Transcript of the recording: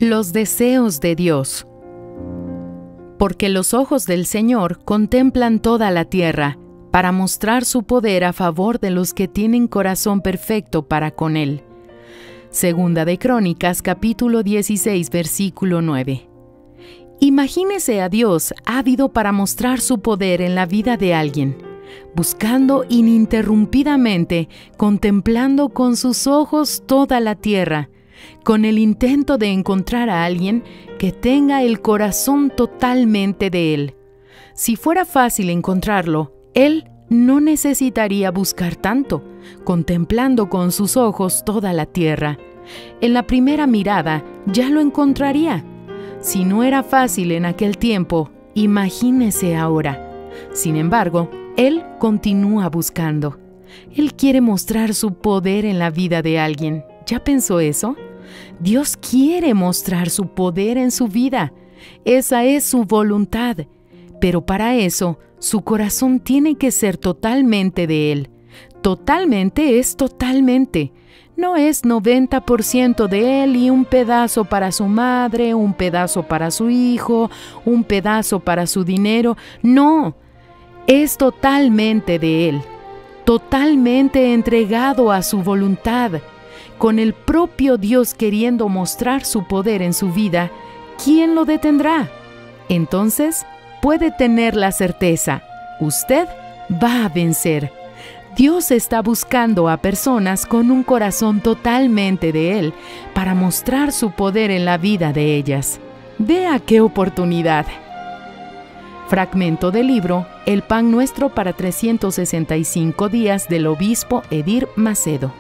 Los deseos de Dios. Porque los ojos del Señor contemplan toda la tierra, para mostrar su poder a favor de los que tienen corazón perfecto para con Él. Segunda de Crónicas, capítulo 16, versículo 9. Imagínese a Dios ávido para mostrar su poder en la vida de alguien, buscando ininterrumpidamente, contemplando con sus ojos toda la tierra, con el intento de encontrar a alguien que tenga el corazón totalmente de Él. Si fuera fácil encontrarlo, Él no necesitaría buscar tanto, contemplando con sus ojos toda la tierra. En la primera mirada ya lo encontraría. Si no era fácil en aquel tiempo, imagínese ahora. Sin embargo, Él continúa buscando. Él quiere mostrar su poder en la vida de alguien. ¿Ya pensó eso? Dios quiere mostrar su poder en su vida. Esa es su voluntad. Pero para eso, su corazón tiene que ser totalmente de Él. Totalmente es totalmente. No es 90% de Él y un pedazo para su madre, un pedazo para su hijo, un pedazo para su dinero. No, es totalmente de Él. Totalmente entregado a su voluntad. Con el propio Dios queriendo mostrar su poder en su vida, ¿quién lo detendrá? Entonces, puede tener la certeza, usted va a vencer. Dios está buscando a personas con un corazón totalmente de Él para mostrar su poder en la vida de ellas. Vea qué oportunidad. Fragmento del libro El pan nuestro para 365 días del obispo Edir Macedo.